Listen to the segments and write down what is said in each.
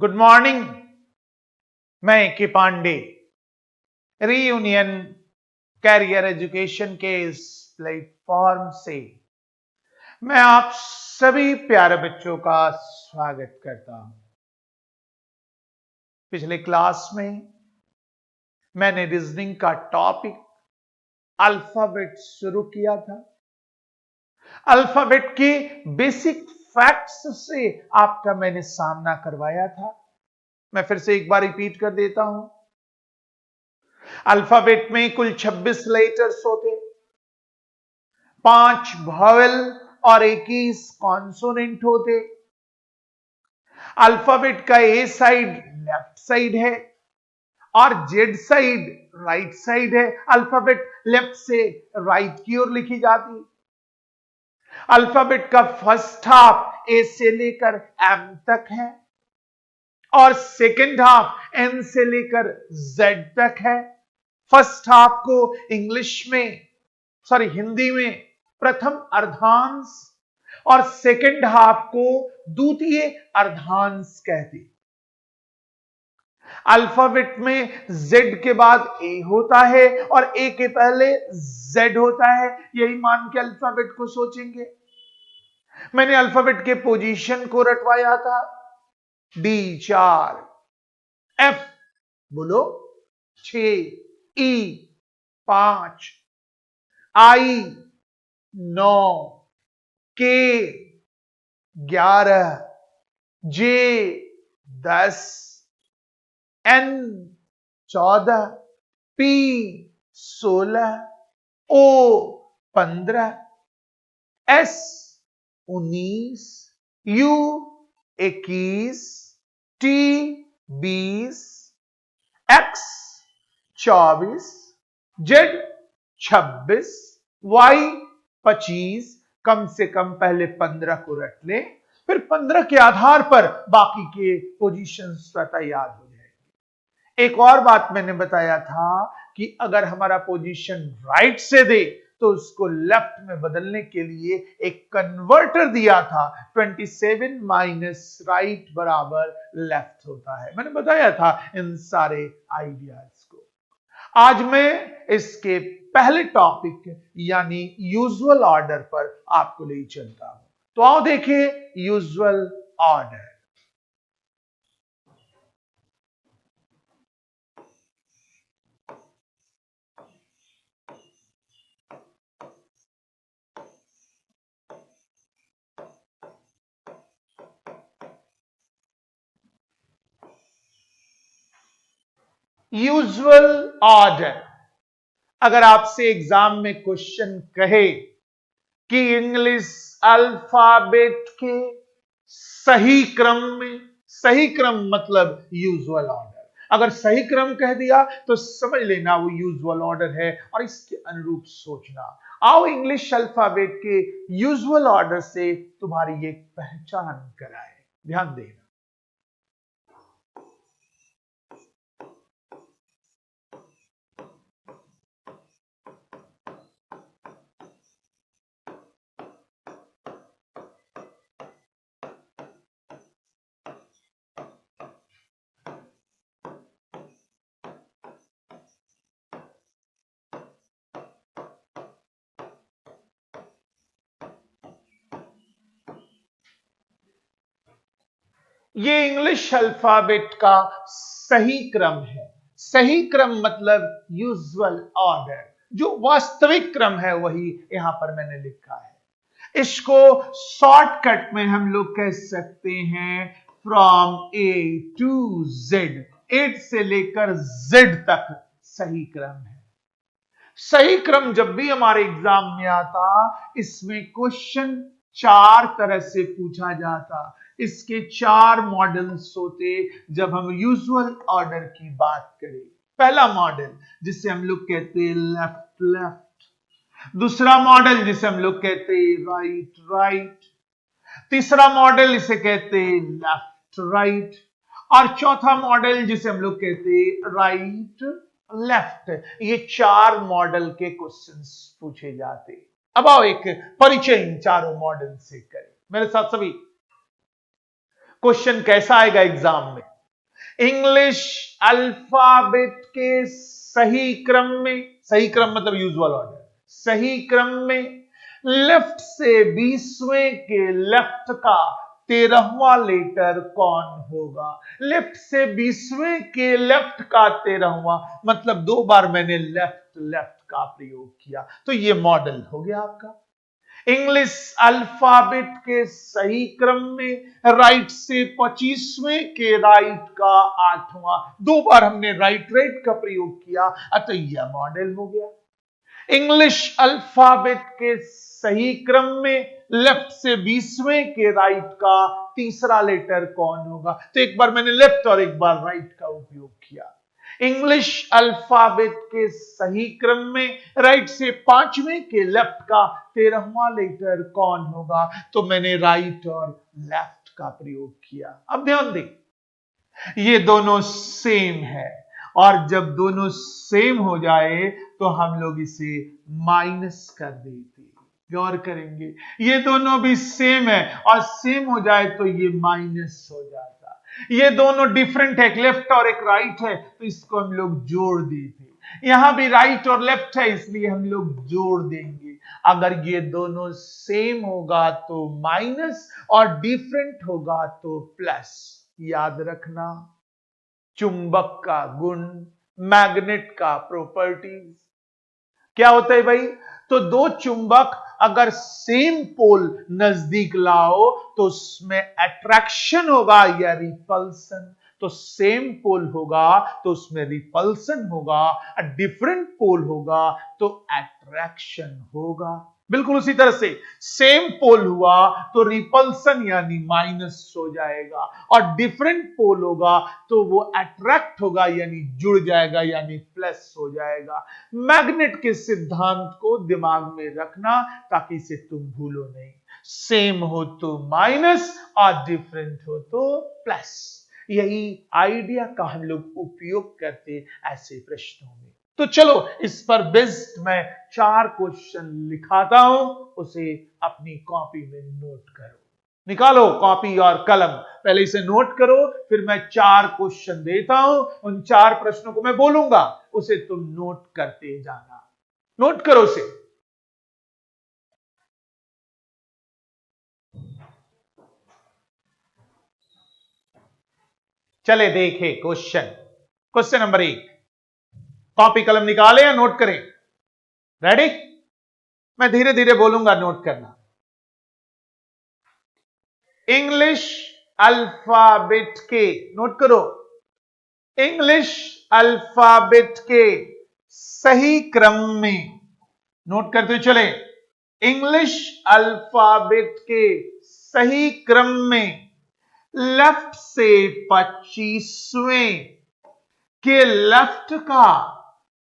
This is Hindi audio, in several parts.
Good morning. मैं के पांडे रीयूनियन कैरियर एजुकेशन के इस प्लेटफॉर्म से मैं आप सभी प्यारे बच्चों का स्वागत करता हूं। पिछले क्लास में मैंने रीजनिंग का टॉपिक अल्फाबेट शुरू किया था। अल्फाबेट के बेसिक फैक्ट्स से आपका मैंने सामना करवाया था। मैं फिर से एक बार रिपीट कर देता हूं। अल्फाबेट में कुल 26 लेटर्स होते, 5 वॉवेल और 21 कॉन्सोनेंट होते। अल्फाबेट का ए साइड लेफ्ट साइड है और जेड साइड राइट साइड है। अल्फाबेट लेफ्ट से राइट की ओर लिखी जाती। अल्फाबेट का फर्स्ट हाफ ए से लेकर एम तक है और सेकेंड हाफ एन से लेकर जेड तक है। फर्स्ट हाफ को इंग्लिश में हिंदी में प्रथम अर्धांश और सेकेंड हाफ को द्वितीय अर्धांश कहते। अल्फाबेट में जेड के बाद ए होता है और ए के पहले जेड होता है। यही मान के अल्फाबेट को सोचेंगे। मैंने अल्फाबेट के पोजीशन को रटवाया था। डी 4, एफ बोलो 6, ई 5, आई 9, K 11, J 10, N 14, P 16, O 15, S 19, U 21, T 20, X 24, Z 26, Y 25। कम से कम पहले 15 को रट लें, फिर 15 के आधार पर बाकी के पोजीशन स्वतः याद हो जाएंगे। एक और बात मैंने बताया था कि अगर हमारा पोजीशन राइट से दे तो उसको लेफ्ट में बदलने के लिए एक कन्वर्टर दिया था। 27 माइनस राइट बराबर लेफ्ट होता है। मैंने बताया था इन सारे आइडियाज को। आज मैं इसके पहले टॉपिक यानी यूजुअल ऑर्डर पर आपको ले चलता हूं। तो आओ देखें यूजुअल ऑर्डर। Usual order. अगर आपसे एग्जाम में क्वेश्चन कहे कि इंग्लिश अल्फाबेट के सही क्रम में, सही क्रम मतलब यूजुअल ऑर्डर, अगर सही क्रम कह दिया तो समझ लेना वो यूजुअल ऑर्डर है और इसके अनुरूप सोचना। आओ इंग्लिश अल्फाबेट के यूजुअल ऑर्डर से तुम्हारी एक पहचान कराए। ध्यान देना। ये इंग्लिश अल्फाबेट का सही क्रम है। सही क्रम मतलब यूजुअल ऑर्डर, जो वास्तविक क्रम है वही यहां पर मैंने लिखा है। इसको शॉर्टकट में हम लोग कह सकते हैं फ्रॉम ए टू जेड, 8 से लेकर जेड तक सही क्रम है। सही क्रम जब भी हमारे एग्जाम में आता, इसमें क्वेश्चन 4 तरह से पूछा जाता। इसके 4 मॉडल्स होते जब हम यूजुअल ऑर्डर की बात करें। पहला मॉडल जिसे हम लोग कहते हैं लेफ्ट लेफ्ट, दूसरा मॉडल जिसे हम लोग कहते हैं राइट राइट, तीसरा मॉडल इसे कहते हैं लेफ्ट राइट और चौथा मॉडल जिसे हम लोग कहते हैं राइट लेफ्ट। ये 4 मॉडल के क्वेश्चंस पूछे जाते। अब आओ एक परिचय इन चारों मॉडल से करें मेरे साथ सभी। क्वेश्चन कैसा आएगा एग्जाम में? इंग्लिश अल्फाबेट के सही क्रम में, सही क्रम मतलब यूजुअल ऑर्डर, सही क्रम में लेफ्ट से 20वें के लेफ्ट का 13वां लेटर कौन होगा? लेफ्ट से 20वें के लेफ्ट का 13वां मतलब 2 बार मैंने लेफ्ट लेफ्ट का प्रयोग किया, तो ये मॉडल हो गया आपका। इंग्लिश अल्फाबेट के सही क्रम में राइट से 25वें के राइट का 8वां, 2 बार हमने राइट राइट का प्रयोग किया, अतः यह मॉडल हो गया। इंग्लिश अल्फाबेट के सही क्रम में लेफ्ट से 20वें के राइट का तीसरा लेटर कौन होगा? तो एक बार मैंने लेफ्ट और एक बार राइट का उपयोग किया। इंग्लिश अल्फाबेट के सही क्रम में राइट से 5वें के लेफ्ट का 13वां लेटर कौन होगा? तो मैंने राइट और लेफ्ट का प्रयोग किया। अब ध्यान दें, ये दोनों सेम है और जब दोनों सेम हो जाए तो हम लोग इसे माइनस कर देते। गौर करेंगे, ये दोनों भी सेम है और सेम हो जाए तो ये माइनस हो जाता। ये दोनों डिफरेंट है, एक लेफ्ट और एक राइट है, तो इसको हम लोग जोड़ देते। यहां भी राइट और लेफ्ट है, इसलिए हम लोग जोड़ देंगे। अगर ये दोनों सेम होगा तो माइनस और डिफरेंट होगा तो प्लस। याद रखना, चुंबक का गुण, मैग्नेट का प्रॉपर्टीज क्या होता है भाई? तो दो चुंबक अगर सेम पोल नजदीक लाओ तो उसमें अट्रैक्शन होगा या रिपल्सन। तो सेम पोल होगा तो उसमें रिपल्सन होगा, डिफरेंट पोल होगा तो अट्रैक्शन होगा। बिल्कुल उसी तरह से सेम पोल हुआ तो रिपल्सन यानी माइनस हो जाएगा, और डिफरेंट पोल होगा तो वो अट्रैक्ट होगा यानी जुड़ जाएगा यानी प्लस हो जाएगा। मैग्नेट के सिद्धांत को दिमाग में रखना ताकि इसे तुम भूलो नहीं। सेम हो तो माइनस और डिफरेंट हो तो प्लस। यही आइडिया का हम लोग उपयोग करते ऐसे प्रश्नों में। तो चलो इस पर बेस्ड मैं 4 क्वेश्चन लिखाता हूं, उसे अपनी कॉपी में नोट करो। निकालो कॉपी और कलम, पहले इसे नोट करो, फिर मैं 4 क्वेश्चन देता हूं, उन 4 प्रश्नों को मैं बोलूंगा, उसे तुम नोट करते जाना। नोट करो उसे। चले देखे क्वेश्चन नंबर 1। कॉपी कलम निकाले या नोट करें? रेडी? मैं धीरे धीरे बोलूंगा, नोट करना। इंग्लिश अल्फाबेट के, नोट करो, इंग्लिश अल्फाबेट के सही क्रम में, नोट करते चले, इंग्लिश अल्फाबेट के सही क्रम में लेफ्ट से 25वें के लेफ्ट का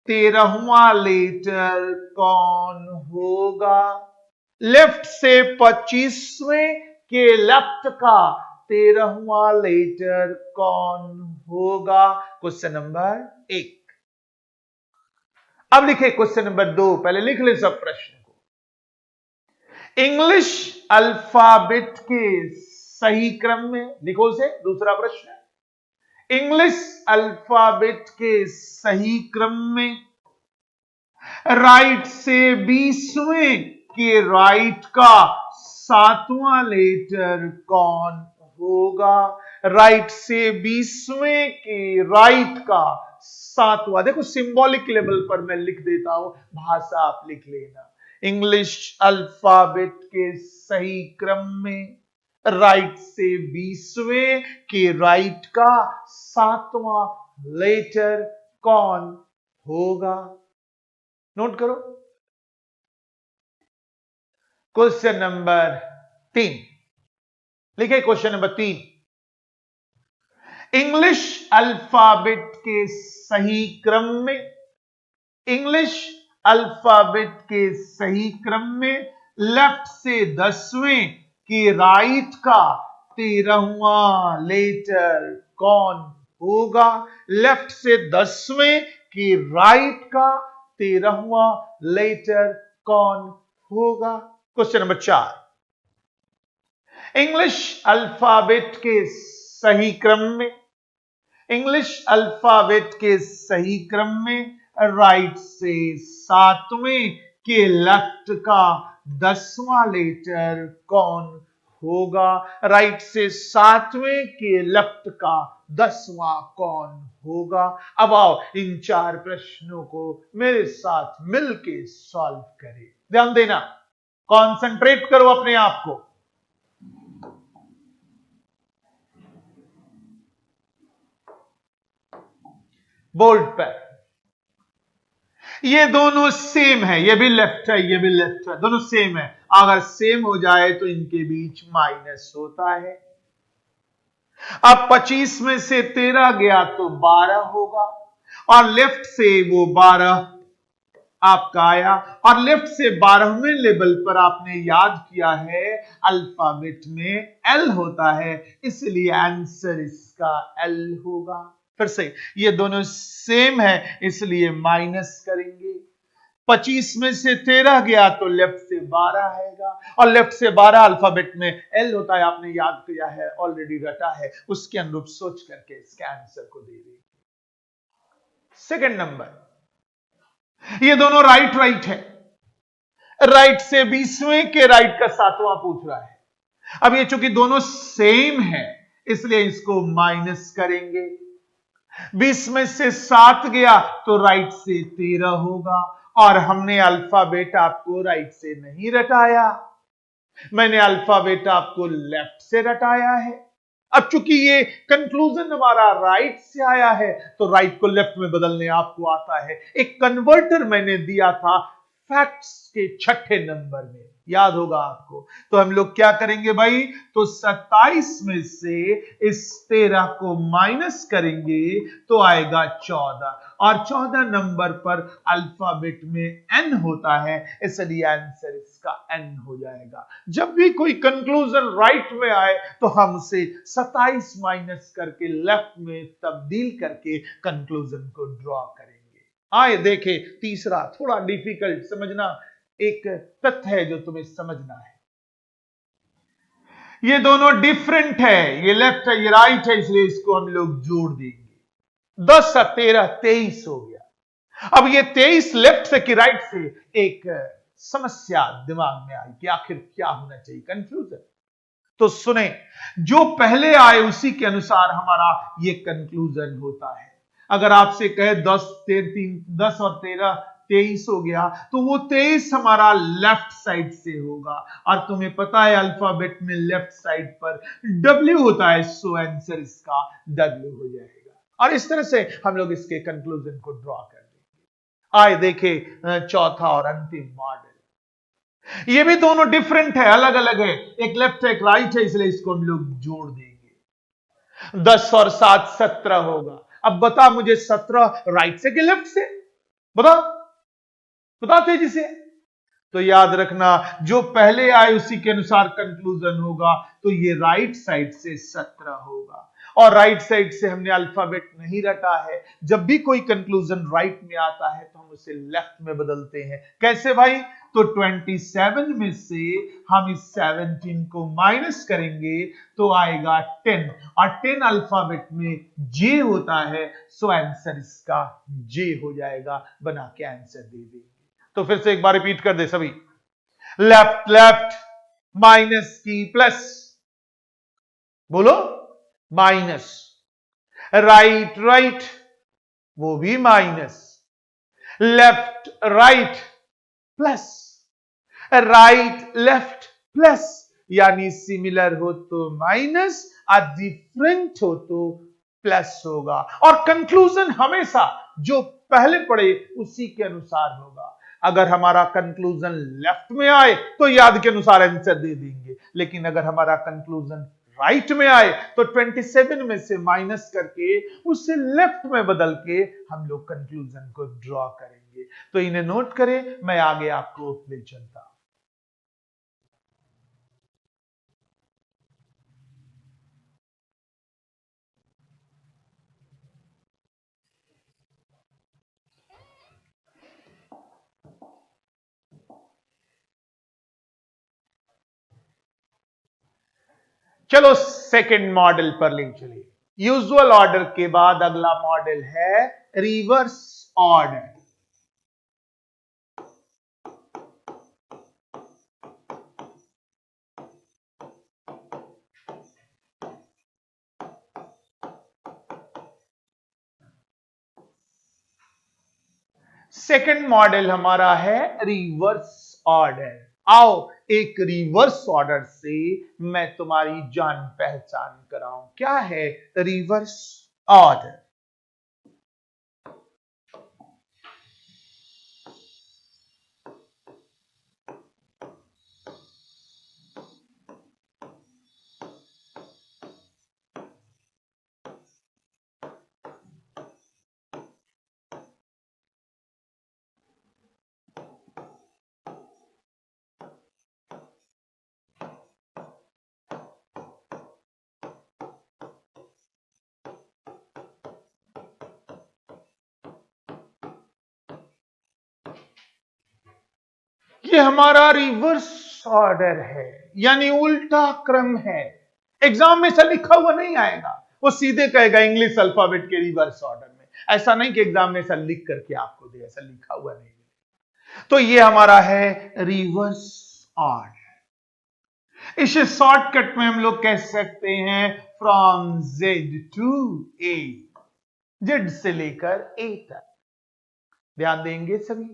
13वां लेटर कौन होगा? लेफ्ट से 25वें के लेफ्ट का 13वां लेटर कौन होगा? Question number 1। अब लिखे क्वेश्चन नंबर 2, पहले लिख ले सब प्रश्न को। इंग्लिश अल्फाबेट के सही क्रम में, लिखो उसे, दूसरा प्रश्न। इंग्लिश अल्फाबेट के सही क्रम में राइट से 20वें के राइट का 7वां लेटर कौन होगा? राइट से 20वें के राइट का 7वां, देखो सिंबॉलिक लेवल पर मैं लिख देता हूं, भाषा आप लिख लेना। इंग्लिश अल्फाबेट के सही क्रम में राइट से 20वें के राइट का 7वां लेटर कौन होगा? नोट करो। क्वेश्चन नंबर 3 लिखे, क्वेश्चन नंबर 3। इंग्लिश अल्फाबेट के सही क्रम में, इंग्लिश अल्फाबेट के सही क्रम में लेफ्ट से 10वें के राइट का 13वां लेटर कौन होगा? लेफ्ट से 10वें के राइट का 13वां लेटर कौन होगा? Question number 4। इंग्लिश अल्फाबेट के सही क्रम में, इंग्लिश अल्फाबेट के सही क्रम में राइट से सातवें के लेफ्ट का 10वां लेटर कौन होगा? राइट से सातवें के लेफ्ट का 10वां कौन होगा? अब आओ इन चार प्रश्नों को मेरे साथ मिलके सॉल्व करें। ध्यान देना, कॉन्सेंट्रेट करो अपने आप को। बोर्ड पर ये दोनों सेम है, ये भी लेफ्ट है, ये भी लेफ्ट है, दोनों सेम है। अगर सेम हो जाए तो इनके बीच माइनस होता है। अब 25 में से 13 गया तो 12 होगा, और लेफ्ट से वो 12 आपका आया, और लेफ्ट से 12वें लेवल पर आपने याद किया है अल्फाबेट में एल होता है, इसलिए आंसर इसका एल होगा। फिर से ये दोनों सेम है इसलिए माइनस करेंगे। 25 में से 13 गया तो लेफ्ट से 12 आएगा, और लेफ्ट से 12 अल्फाबेट में एल होता है, आपने याद किया है, ऑलरेडी रटा है, उसके अनुरूप सोच करके इसके आंसर को दे देंगे। सेकंड नंबर, ये दोनों राइट राइट है। राइट से 20वें के राइट का 7वां पूछ रहा है। अब ये चूंकि दोनों सेम है इसलिए इसको माइनस करेंगे। 20 में से 7 गया तो राइट से 13 होगा, और हमने अल्फाबेट आपको राइट से नहीं रटाया, मैंने अल्फाबेट आपको लेफ्ट से रटाया है। अब चूंकि ये कंक्लूजन हमारा राइट से आया है तो राइट को लेफ्ट में बदलने आपको आता है। एक कन्वर्टर मैंने दिया था फैक्ट्स के 6ठे नंबर में, याद होगा आपको। तो हम लोग क्या करेंगे भाई, तो 27 में से इस 13 को माइनस करेंगे तो आएगा 14, और 14 नंबर पर अल्फाबेट में एन होता है, इसलिए आंसर इसका एन हो जाएगा। जब भी कोई कंक्लूजन राइट में आए तो हम उसे 27 माइनस करके लेफ्ट में तब्दील करके कंक्लूजन को ड्रॉ करेंगे। आए देखे तीसरा, थोड़ा डिफिकल्ट समझना, एक तथ्य है जो तुम्हें समझना है। ये दोनों डिफरेंट है, ये लेफ्ट है ये राइट है, इसलिए इसको हम लोग जोड़ देंगे। 10 और 13 23 हो गया। अब ये 23 लेफ्ट से कि राइट से, एक समस्या दिमाग में आई कि आखिर क्या होना चाहिए, कंफ्यूजन। तो सुने, जो पहले आए उसी के अनुसार हमारा ये कंक्लूजन होता है। अगर आपसे कहे 10 और 13 23 हो गया तो वो 23 हमारा लेफ्ट साइड से होगा, और तुम्हें पता है अल्फाबेट में लेफ्ट साइड पर W होता है, सो आंसर इसका W हो जाएगा। और इस तरह से हम लोग इसके कंक्लूजन को ड्रॉ कर देंगे। आए देखे चौथा और अंतिम मॉडल। ये भी दोनों डिफरेंट है, अलग अलग है, एक लेफ्ट है एक राइट है, इसलिए इसको हम लोग जोड़ देंगे। 10 और 7 17 होगा। अब बता मुझे 17 राइट से कि लेफ्ट से, बता बता तेजी से। तो याद रखना, जो पहले आए उसी के अनुसार कंक्लूजन होगा, तो ये राइट साइड से 17 होगा, और राइट साइड से हमने अल्फाबेट नहीं रटा है। जब भी कोई कंक्लूजन राइट में आता है तो हम उसे लेफ्ट में बदलते हैं। कैसे भाई, तो 27 में से हम इस 17 को माइनस करेंगे तो आएगा 10, और 10 अल्फाबेट में जे होता है, सो आंसर इसका जे हो जाएगा। बना के आंसर दे देंगे। तो फिर से एक बार रिपीट कर दे सभी, लेफ्ट लेफ्ट माइनस की प्लस, बोलो माइनस, राइट राइट वो भी minus, left right plus, right left plus, यानी सिमिलर हो तो माइनस और डिफरेंट हो तो प्लस होगा। और कंक्लूजन हमेशा जो पहले पढ़े उसी के अनुसार होगा। अगर हमारा कंक्लूजन लेफ्ट में आए तो याद के अनुसार आंसर दे देंगे, लेकिन अगर हमारा कंक्लूजन राइट में आए तो 27 में से माइनस करके उससे लेफ्ट में बदल के हम लोग कंक्लूजन को ड्रॉ करेंगे। तो इन्हें नोट करें, मैं आगे आपको ले चलता हूं। चलो सेकंड मॉडल पर ले चलिए। यूजुअल ऑर्डर के बाद अगला मॉडल है रिवर्स ऑर्डर। सेकंड मॉडल हमारा है रिवर्स ऑर्डर। आओ एक रिवर्स ऑर्डर से मैं तुम्हारी जान पहचान कराऊं। क्या है रिवर्स ऑर्डर? ये हमारा रिवर्स ऑर्डर है, यानी उल्टा क्रम है। एग्जाम में ऐसा लिखा हुआ नहीं आएगा, वो सीधे कहेगा इंग्लिश अल्फाबेट के रिवर्स ऑर्डर में। ऐसा नहीं कि एग्जाम में ऐसा लिख करके आपको दे, ऐसा लिखा हुआ नहीं। तो ये हमारा है रिवर्स ऑर्डर। इसे शॉर्टकट में हम लोग कह सकते हैं from Z to A, Z से लेकर ए तक। ध्यान देंगे सभी।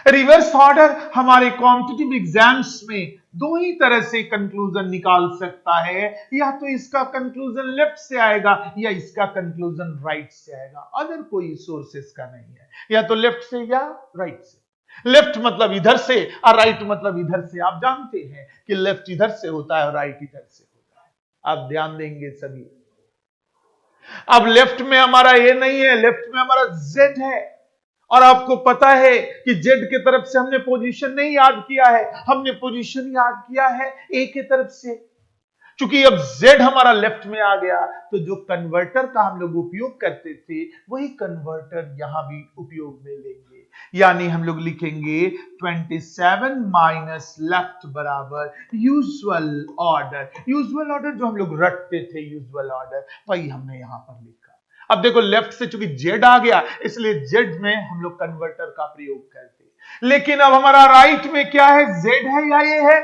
रिवर्स ऑर्डर हमारे कॉम्पिटिटिव एग्जाम्स में दो ही तरह से कंक्लूजन निकाल सकता है, या तो इसका कंक्लूजन लेफ्ट से आएगा या इसका कंक्लूजन राइट से आएगा। अदर कोई सोर्सेस का नहीं है, या तो लेफ्ट से या राइट से। लेफ्ट मतलब इधर से और राइट मतलब इधर से। आप जानते हैं कि लेफ्ट इधर से होता है और राइट इधर से होता है। आप ध्यान देंगे सभी। अब लेफ्ट में हमारा ए नहीं है, लेफ्ट में हमारा जेड है। और आपको पता है कि जेड की तरफ से हमने पोजीशन नहीं याद किया है, हमने पोजीशन याद किया है ए की तरफ से। क्योंकि अब जेड हमारा लेफ्ट में आ गया, तो जो कन्वर्टर का हम लोग उपयोग करते थे वही कन्वर्टर यहां भी उपयोग में लेंगे। यानी हम लोग लिखेंगे 27 माइनस लेफ्ट बराबर यूजुअल ऑर्डर। यूजुअल ऑर्डर जो हम लोग रटते थे, यूजुअल ऑर्डर, वही हमने यहां पर लिखा। अब देखो लेफ्ट से चूंकि जेड आ गया, इसलिए जेड में हम लोग कन्वर्टर का प्रयोग करते। लेकिन अब हमारा राइट में क्या है, जेड है या ए है?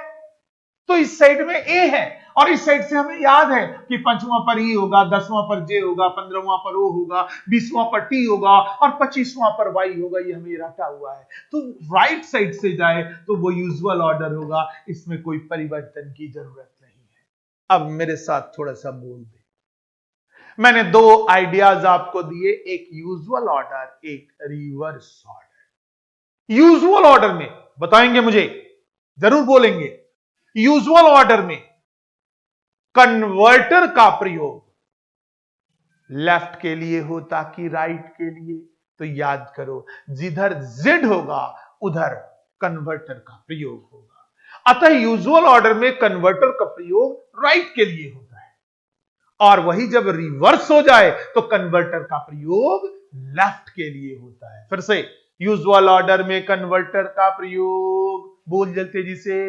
तो इस साइड में ए है, और इस साइड से हमें याद है कि पांचवां पर ई होगा, 10वां पर जे होगा, 15वां पर ओ होगा, 20वां पर टी होगा और 25वां पर वाई होगा। ये हमें रटा हुआ है। तो राइट साइड से जाए तो वो यूजुअल ऑर्डर होगा, इसमें कोई परिवर्तन की जरूरत नहीं है। अब मेरे साथ थोड़ा सा बोल दे। मैंने दो आइडियाज आपको दिए, एक यूजुअल ऑर्डर, एक रिवर्स ऑर्डर। यूजुअल ऑर्डर में बताएंगे मुझे, जरूर बोलेंगे। यूजुअल ऑर्डर में कन्वर्टर का प्रयोग लेफ्ट के लिए होता कि राइट के लिए? तो याद करो, जिधर जेड होगा उधर कन्वर्टर का प्रयोग होगा। अतः यूजुअल ऑर्डर में कन्वर्टर का प्रयोग राइट के लिए होता है, और वही जब रिवर्स हो जाए तो कन्वर्टर का प्रयोग लेफ्ट के लिए होता है। फिर से, यूजुअल ऑर्डर में कन्वर्टर का प्रयोग बोल जलते जिसे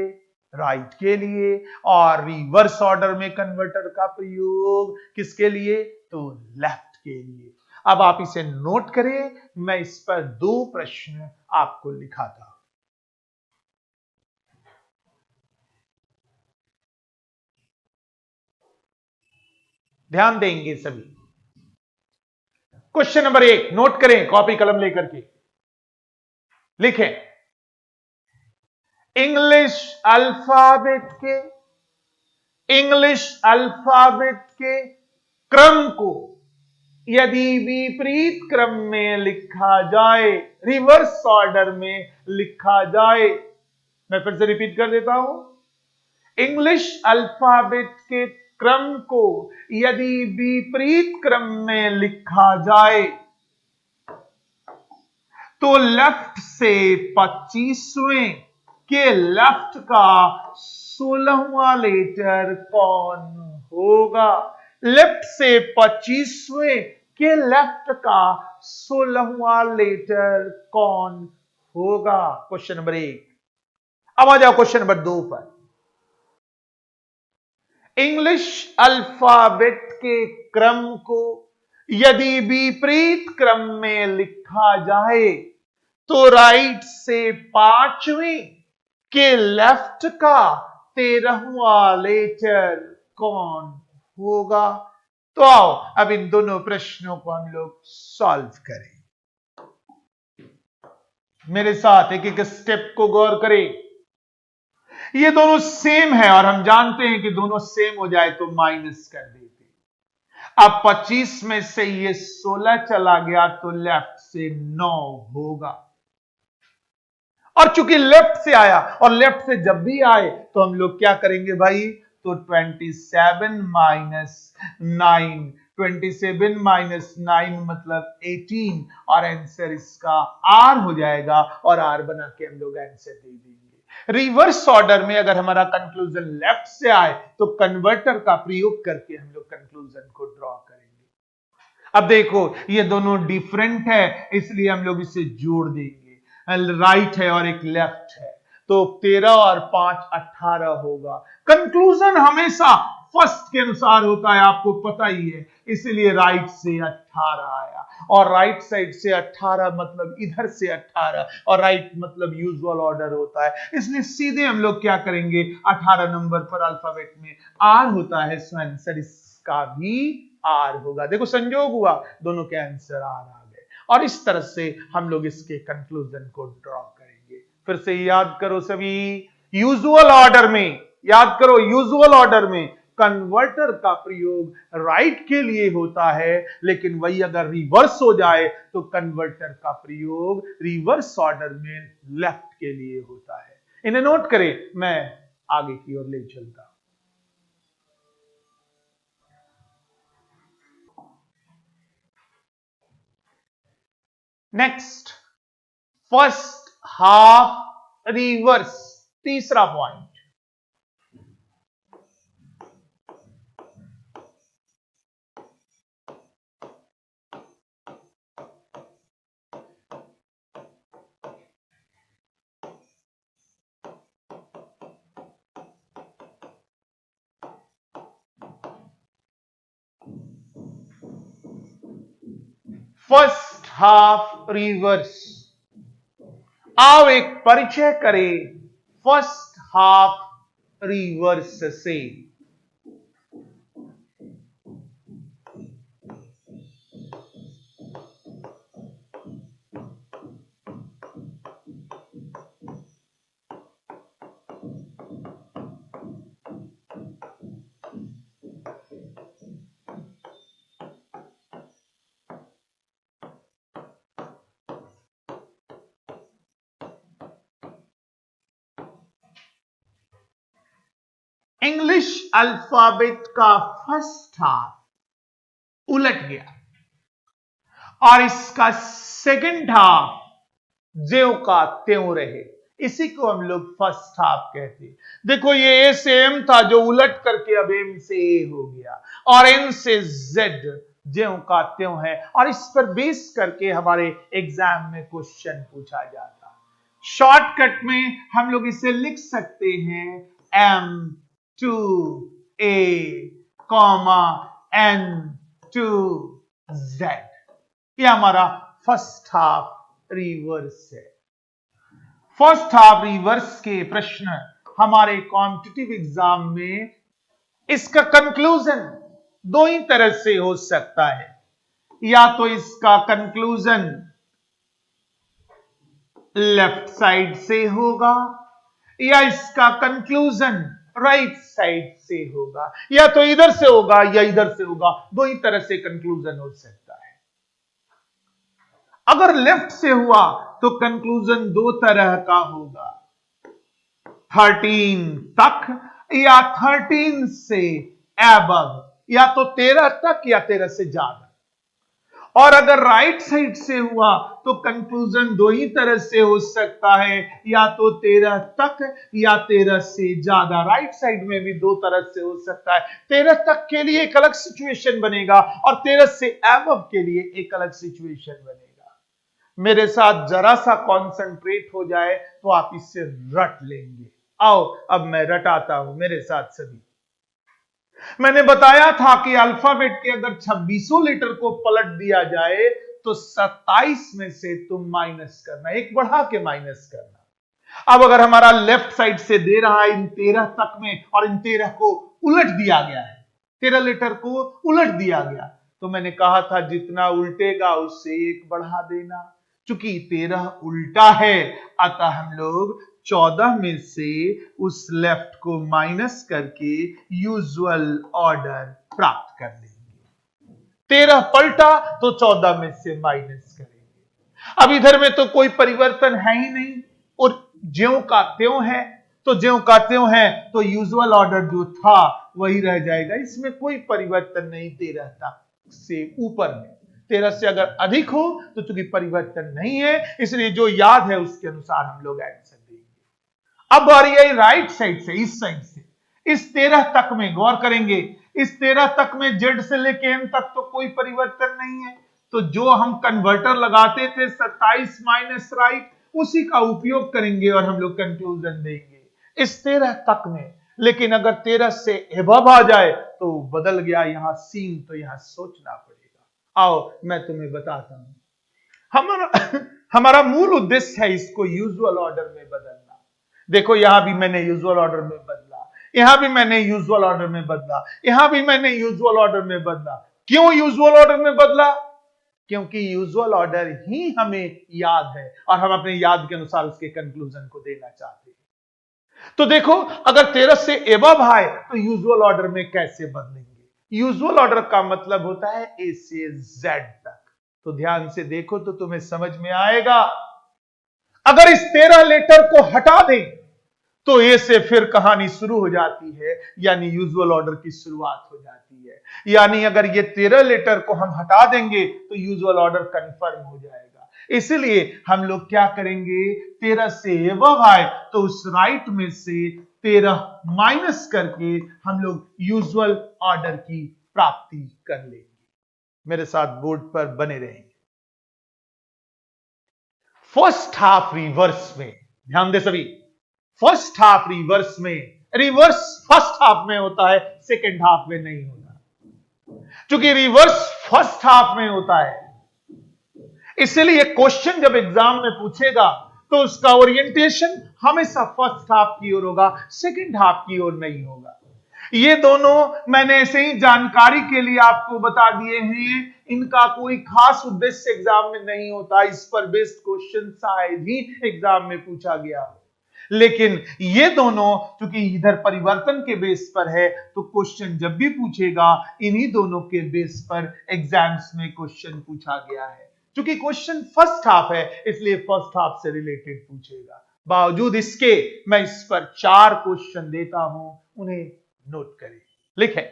राइट के लिए, और रिवर्स ऑर्डर में कन्वर्टर का प्रयोग किसके लिए? तो लेफ्ट के लिए। अब आप इसे नोट करें, मैं इस पर दो प्रश्न आपको लिखाता हूं। ध्यान देंगे सभी। क्वेश्चन नंबर 1 नोट करें, कॉपी कलम लेकर के लिखें। इंग्लिश अल्फाबेट के क्रम को यदि विपरीत क्रम में लिखा जाए, रिवर्स ऑर्डर में लिखा जाए। मैं फिर से रिपीट कर देता हूं। इंग्लिश अल्फाबेट के क्रम को यदि विपरीत क्रम में लिखा जाए तो लेफ्ट से 25वें के लेफ्ट का 16वां लेटर कौन होगा? लेफ्ट से 25वें के लेफ्ट का 16वां लेटर कौन होगा? Question number 1। अब आ जाओ क्वेश्चन नंबर 2 पर। इंग्लिश अल्फाबेट के क्रम को यदि विपरीत क्रम में लिखा जाए तो राइट से पांचवें के लेफ्ट का 13वां लेटर कौन होगा? तो आओ अब इन दोनों प्रश्नों को हम लोग सॉल्व करें। मेरे साथ एक एक स्टेप को गौर करें। ये दोनों सेम है और हम जानते हैं कि दोनों सेम हो जाए तो माइनस कर देते। अब 25 में से ये 16 चला गया तो लेफ्ट से 9 होगा। और चूंकि लेफ्ट से आया और लेफ्ट से जब भी आए तो हम लोग क्या करेंगे भाई? तो 27 माइनस 9, 27 माइनस 9 मतलब 18 और आंसर इसका आर हो जाएगा और आर बना के हम लोग आंसर दे देंगे। रिवर्स ऑर्डर में अगर हमारा कंक्लूजन लेफ्ट से आए तो कन्वर्टर का प्रयोग करके हम लोग कंक्लूजन को ड्रॉ करेंगे। अब देखो ये दोनों डिफरेंट है इसलिए हम लोग इसे जोड़ देंगे। राइट है और एक लेफ्ट है तो 13 और 5 18 होगा। कंक्लूजन हमेशा फर्स्ट के अनुसार होता है, आपको पता ही है, इसलिए राइट से 18 आया और राइट साइड से 18 मतलब इधर से 18 और राइट मतलब यूजुअल ऑर्डर होता है, इसलिए सीधे हम लोग क्या करेंगे? 18 नंबर पर अल्फाबेट में आर होता है सो आंसर इसका भी आर होगा। देखो संयोग हुआ, दोनों के आंसर आर आ गए और इस तरह से हम लोग इसके कंक्लूजन को ड्रॉ करेंगे। फिर से याद करो सभी, यूजुअल ऑर्डर में याद करो, यूजुअल ऑर्डर में कन्वर्टर का प्रयोग राइट के लिए होता है, लेकिन वही अगर रिवर्स हो जाए तो कन्वर्टर का प्रयोग रिवर्स ऑर्डर में लेफ्ट के लिए होता है। इन्हें नोट करें, मैं आगे की ओर ले चलता हूं। नेक्स्ट, फर्स्ट हाफ रिवर्स, तीसरा पॉइंट। First half reverse. आओ एक परिचय करें फर्स्ट हाफ रिवर्स से। इंग्लिश अल्फाबेट का फर्स्ट हाफ उलट गया और इसका सेकंड हाफ ज्यों का त्यों रहे, इसी को हम लोग फर्स्ट हाफ कहते हैं। देखो ये ए से एम था जो उलट करके अब एम से ए हो गया और एन से जेड ज्यों का त्यों है और इस पर बेस करके हमारे एग्जाम में क्वेश्चन पूछा जाता है। शॉर्टकट में हम लोग इसे लिख सकते हैं M to A comma N to Z. यह हमारा फर्स्ट हाफ रिवर्स है। फर्स्ट हाफ रिवर्स के प्रश्न हमारे कॉम्पिटिटिव एग्जाम में इसका कंक्लूजन दो ही तरह से हो सकता है, या तो इसका कंक्लूजन लेफ्ट साइड से होगा या इसका कंक्लूजन राइट साइड से होगा, या तो इधर से होगा या इधर से होगा, दो ही तरह से कंक्लूजन हो सकता है। अगर लेफ्ट से हुआ तो कंक्लूजन दो तरह का होगा, 13 तक या 13 से एबव, या तो 13 तक या 13 से ज्यादा। और अगर राइट साइड से हुआ तो कंक्लूजन दो ही तरह से हो सकता है, या तो 13 तक या 13 से ज्यादा। राइट साइड में भी दो तरह से हो सकता है, 13 तक के लिए एक अलग सिचुएशन बनेगा और 13 से एबव के लिए एक अलग सिचुएशन बनेगा। मेरे साथ जरा सा कॉन्सेंट्रेट हो जाए तो आप इससे रट लेंगे। आओ अब मैं रटाता हूं मेरे साथ सभी। मैंने बताया था कि अल्फाबेट के अगर 2600 लेटर को पलट दिया जाए तो 27 में से तुम माइनस करना, एक बढ़ा के माइनस करना। अब अगर हमारा लेफ्ट साइड से दे रहा है इन 13 तक में और इन 13 को उलट दिया गया है, 13 लेटर को उलट दिया गया, तो मैंने कहा था जितना उल्टेगा उससे एक बढ़ा देना। चूंकि 13 उल्टा है अतः हम लोग 14 में से उस लेफ्ट को माइनस करके यूजुअल ऑर्डर प्राप्त कर लेंगे। 13 पलटा तो 14 में से माइनस करेंगे। अब इधर में तो कोई परिवर्तन है ही नहीं और ज्यों का त्यों है, तो ज्यों का त्यों है तो यूजुअल ऑर्डर जो था वही रह जाएगा, इसमें कोई परिवर्तन नहीं। 13 तक से ऊपर में, 13 से अगर अधिक हो तो चूंकि परिवर्तन नहीं है इसलिए जो याद है उसके अनुसार हम लोग आंसर देंगे। अब आ रही है राइट साइड से, इस साइड से, इस 13 तक में गौर करेंगे। इस 13 तक में जेड से लेके एन तक तो कोई परिवर्तन नहीं है, तो जो हम कन्वर्टर लगाते थे 27 माइनस राइट उसी का उपयोग करेंगे और हम लोग कंक्लूजन देंगे इस 13 तक में। लेकिन अगर 13 से एबव आ जाए तो बदल गया यहां सीन, तो यहां सोचना पड़ेगा। आओ मैं तुम्हें बताता हूं। हमारा मूल उद्देश्य है इसको यूजुअल ऑर्डर में बदलना। देखो यहां भी मैंने यूजुअल ऑर्डर में बदला, यहां भी मैंने यूजुअल ऑर्डर में बदला, यहां भी मैंने यूजुअल ऑर्डर में बदला। क्यों यूजुअल ऑर्डर में बदला? क्योंकि यूजुअल ऑर्डर ही हमें याद है और हम अपने याद के अनुसार उसके कंक्लूजन को देना चाहते हैं। तो देखो अगर 13 से एबव आए तो यूजुअल ऑर्डर में कैसे बदलेंगे? यूजुअल ऑर्डर का मतलब होता है ए से जेड तक। तो ध्यान से देखो तो तुम्हें समझ में आएगा। अगर इस 13 लेटर को हटा दें तो ए से फिर कहानी शुरू हो जाती है, यानी यूजुअल ऑर्डर की शुरुआत हो जाती है। यानी अगर ये 13 लेटर को हम हटा देंगे तो यूजुअल ऑर्डर कंफर्म हो जाएगा। इसलिए हम लोग क्या करेंगे, 13 से एबव आए तो उस राइट में से 13 माइनस करके हम लोग यूजुअल ऑर्डर की प्राप्ति कर लेंगे। मेरे साथ बोर्ड पर बने रहेंगे। फर्स्ट हाफ रिवर्स में ध्यान दे सभी। फर्स्ट हाफ रिवर्स में, रिवर्स फर्स्ट हाफ में होता है, सेकंड हाफ में नहीं होता। क्योंकि रिवर्स फर्स्ट हाफ में होता है इसलिए क्वेश्चन जब एग्जाम में पूछेगा तो उसका ओरिएंटेशन हमेशा फर्स्ट हाफ की ओर होगा, सेकंड हाफ की ओर नहीं होगा। ये दोनों मैंने ऐसे ही जानकारी के लिए आपको बता दिए हैं, इनका कोई खास उद्देश्य एग्जाम में नहीं होता। इस पर बेस्ड क्वेश्चन शायद ही एग्जाम में पूछा गया हो, लेकिन ये दोनों क्योंकि इधर परिवर्तन के बेस पर है तो क्वेश्चन जब भी पूछेगा इन्हीं दोनों के बेस पर एग्जाम्स में क्वेश्चन पूछा गया है। क्योंकि क्वेश्चन फर्स्ट हाफ है इसलिए फर्स्ट हाफ से रिलेटेड पूछेगा। बावजूद इसके मैं इस पर 4 क्वेश्चन देता हूं, उन्हें नोट करें। लिखे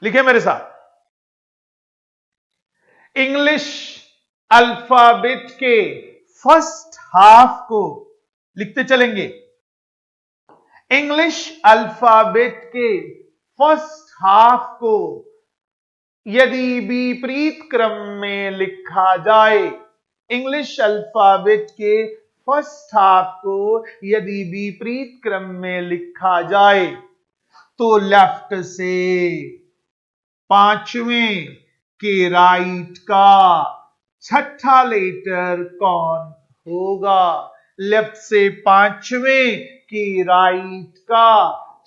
लिखे मेरे साथ। इंग्लिश अल्फाबेट के फर्स्ट हाफ को लिखते चलेंगे। इंग्लिश अल्फाबेट के फर्स्ट हाफ को यदि विपरीत क्रम में लिखा जाए, इंग्लिश अल्फाबेट के फर्स्ट हाफ को यदि विपरीत क्रम में लिखा जाए तो लेफ्ट से 5वें के राइट का छठा लेटर कौन होगा? लेफ्ट से 5वें के राइट का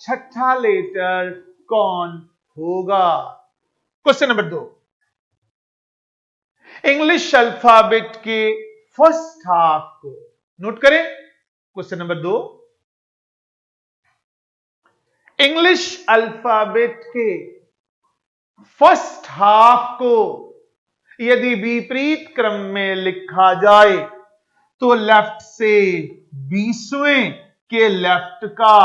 छठा लेटर कौन होगा? क्वेश्चन नंबर 2, इंग्लिश अल्फाबेट के फर्स्ट हाफ को नोट करें। क्वेश्चन नंबर 2, इंग्लिश अल्फाबेट के फर्स्ट हाफ को यदि विपरीत क्रम में लिखा जाए तो लेफ्ट से 20वें के लेफ्ट का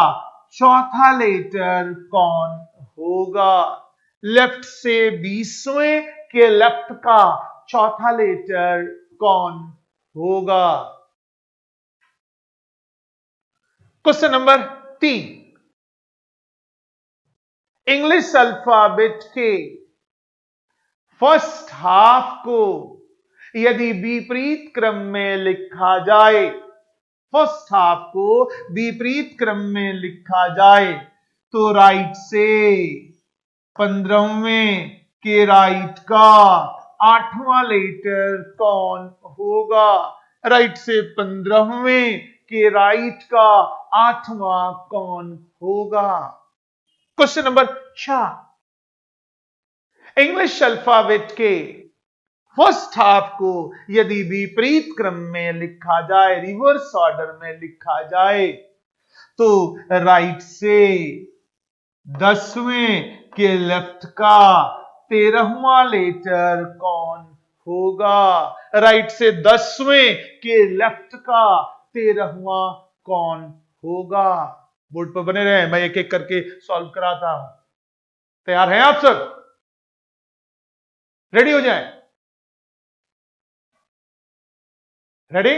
चौथा लेटर कौन होगा? लेफ्ट से 20वें के लेफ्ट का चौथा लेटर कौन होगा? क्वेश्चन नंबर 3, इंग्लिश अल्फाबेट के फर्स्ट हाफ को यदि विपरीत क्रम में लिखा जाए, फर्स्ट हाफ को विपरीत क्रम में लिखा जाए तो राइट से 15वें के राइट का 8वां लेटर कौन होगा? राइट से 15वें के राइट का 8वां कौन होगा? क्वेश्चन नंबर 4, इंग्लिश अल्फाबेट के फर्स्ट हाफ को यदि विपरीत क्रम में लिखा जाए, रिवर्स ऑर्डर में लिखा जाए, तो राइट से 10वें के लेफ्ट का 13वां लेटर कौन होगा? राइट से 10वें के लेफ्ट का 13वां कौन होगा? बोर्ड पर बने रहे, मैं एक एक करके सॉल्व कराता हूं। तैयार हैं आप सब? रेडी हो जाए। रेडी?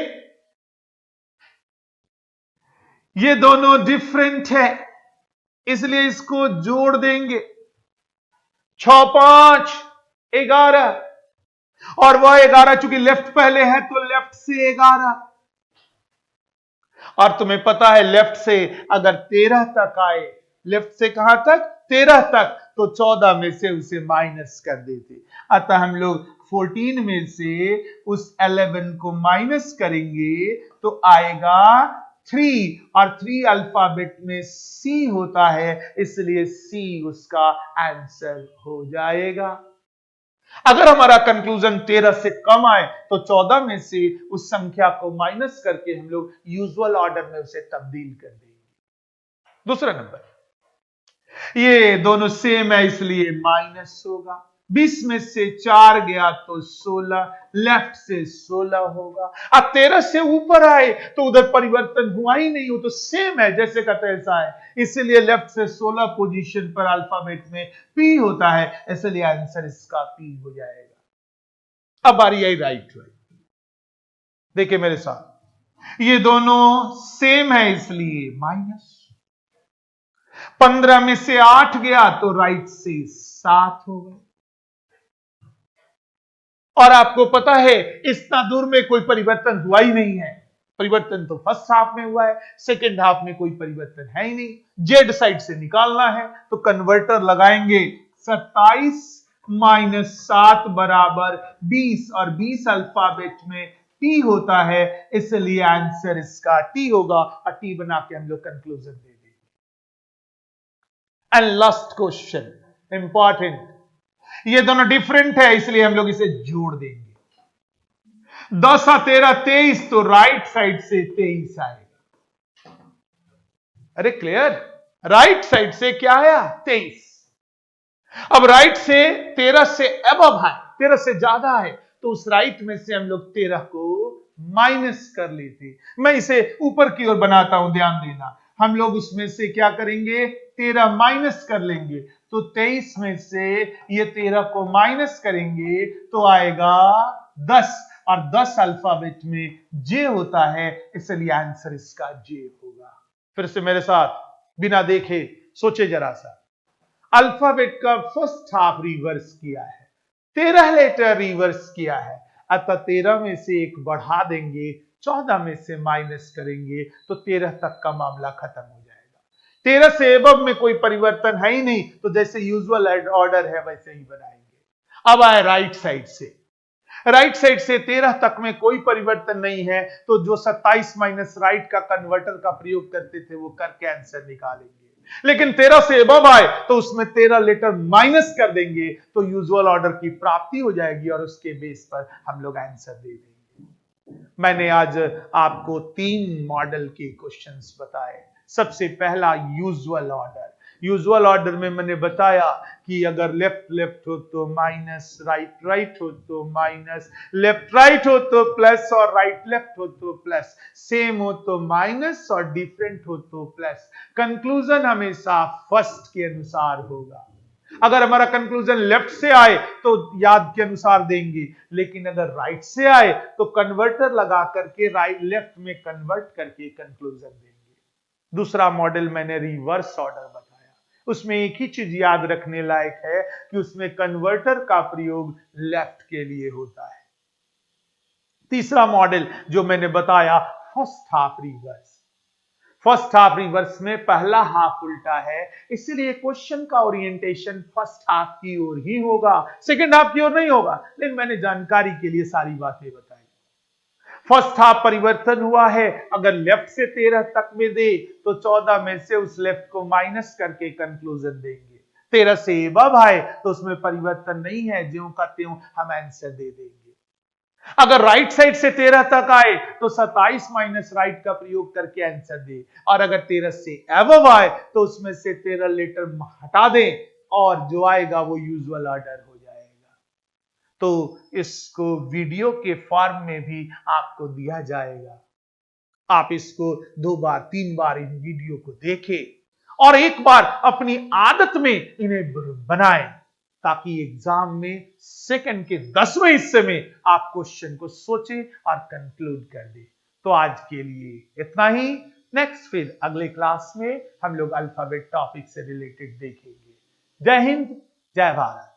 ये दोनों डिफरेंट है, इसलिए इसको जोड़ देंगे। 6 5 11, और वह 11 चूंकि लेफ्ट पहले है तो लेफ्ट से 11, और तुम्हें पता है लेफ्ट से अगर 13 तक आए, लेफ्ट से कहां तक? 13 तक, तो 14 में से उसे माइनस कर देते। अतः हम लोग 14 में से उस 11 को माइनस करेंगे तो आएगा 3, और 3 अल्फाबेट में सी होता है, इसलिए सी उसका आंसर हो जाएगा। अगर हमारा कंक्लूजन 13 से कम आए तो 14 में से उस संख्या को माइनस करके हम लोग यूजुअल ऑर्डर में उसे तब्दील कर देंगे। दूसरा नंबर, ये दोनों सेम है इसलिए माइनस होगा। 20 में से 4 गया तो 16, लेफ्ट से 16 होगा। अब 13 से ऊपर आए तो उधर परिवर्तन हुआ ही नहीं, हो तो सेम है जैसे का तैसा है, इसलिए लेफ्ट से 16 पोजीशन पर अल्फाबेट में पी होता है, इसलिए आंसर इसका पी हो जाएगा। अब बारी आई राइट वाली। देखिए मेरे साथ, ये दोनों सेम है इसलिए माइनस। 15 में से 8 गया तो राइट से 7 हो गए। और आपको पता है इतना दूर में कोई परिवर्तन हुआ ही नहीं है, परिवर्तन तो फर्स्ट हाफ में हुआ है, सेकंड हाफ में कोई परिवर्तन है ही नहीं। जेड साइड से निकालना है तो कन्वर्टर लगाएंगे। 27 माइनस 7 बराबर 20, और 20 अल्फाबेट में टी होता है, इसलिए आंसर इसका टी होगा, और टी बना के हम लोग कंक्लूजन दे देंगे। एंड लास्ट क्वेश्चन इंपॉर्टेंट, ये दोनों डिफरेंट है इसलिए हम लोग इसे जोड़ देंगे। 10 और 13 23, तो राइट साइड से 23 आएगा। अरे क्लियर? राइट साइड से क्या आया? 23। अब राइट से 13 से अबव है, 13 से ज्यादा है, तो उस राइट में से हम लोग 13 को माइनस कर लेते। मैं इसे ऊपर की ओर बनाता हूं, ध्यान देना। हम लोग उसमें से क्या करेंगे? 13 माइनस कर लेंगे, तो 23 में से ये 13 को माइनस करेंगे तो आएगा 10, और 10 अल्फाबेट में जे होता है, इसलिए आंसर इसका जे होगा। फिर से मेरे साथ बिना देखे सोचे जरा सा। अल्फाबेट का फर्स्ट हाफ रिवर्स किया है, 13 लेटर रिवर्स किया है, अतः 13 में से एक बढ़ा देंगे, 14 में से माइनस करेंगे तो 13 तक का मामला खत्म हो जाएगा। 13 से एबव में कोई परिवर्तन है ही नहीं, तो जैसे यूजुअल ऑर्डर है वैसे ही बनाएंगे। अब आए राइट साइड से। राइट साइड से 13 तक में कोई परिवर्तन नहीं है, तो जो 27 माइनस राइट का कन्वर्टर का प्रयोग करते थे वो करके आंसर निकालेंगे। लेकिन 13 से अबव आए तो उसमें 13 लेटर माइनस कर देंगे, तो यूजुअल ऑर्डर की प्राप्ति हो जाएगी, और उसके बेस पर हम लोग आंसर दे देंगे। मैंने आज आपको 3 मॉडल के क्वेश्चंस बताए। सबसे पहला यूजुअल ऑर्डर। यूजुअल ऑर्डर में मैंने बताया कि अगर लेफ्ट लेफ्ट हो तो माइनस, राइट राइट हो तो माइनस, लेफ्ट राइट हो तो प्लस, और राइट लेफ्ट हो तो प्लस, सेम हो तो माइनस, और डिफरेंट हो तो प्लस। कंक्लूजन हमेशा फर्स्ट के अनुसार होगा। अगर हमारा कंक्लूजन लेफ्ट से आए तो याद के अनुसार देंगे, लेकिन अगर राइट से आए तो कन्वर्टर लगा करके राइट लेफ्ट में कन्वर्ट करके कंक्लूजन देंगे। दूसरा मॉडल मैंने रिवर्स ऑर्डर बताया। उसमें एक ही चीज याद रखने लायक है कि उसमें कन्वर्टर का प्रयोग लेफ्ट के लिए होता है। तीसरा मॉडल जो मैंने बताया, first half reverse. First half reverse में, पहला हाफ उल्टा है, इसीलिए क्वेश्चन का ओरिएंटेशन फर्स्ट हाफ की ओर ही होगा, सेकंड हाफ की ओर नहीं होगा। लेकिन मैंने जानकारी के लिए सारी बातें बताई। फर्स्ट हाफ परिवर्तन हुआ है, अगर लेफ्ट से 13 तक में दे तो 14 में से उस लेफ्ट को माइनस करके कंक्लूजन देंगे। 13 से एबव आए तो उसमें परिवर्तन नहीं है, ज्यों का त्यों हम आंसर दे देंगे। अगर राइट साइड से 13 तक आए तो 27 माइनस राइट का प्रयोग करके आंसर दे, और अगर 13 से एबव आए तो उसमें से 13 लेटर हटा दें और जो आएगा वो यूजुअल ऑर्डर हो जाएगा। तो इसको वीडियो के फॉर्म में भी आपको दिया जाएगा, आप इसको 2 बार 3 बार इन वीडियो को देखें और एक बार अपनी आदत में इन्हें बनाएं, ताकि एग्जाम में सेकंड के 10वें हिस्से में आप क्वेश्चन को सोचें और कंक्लूड कर दें। तो आज के लिए इतना ही। नेक्स्ट फिर अगले क्लास में हम लोग अल्फाबेट टॉपिक से रिलेटेड देखेंगे। जय हिंद, जय भारत।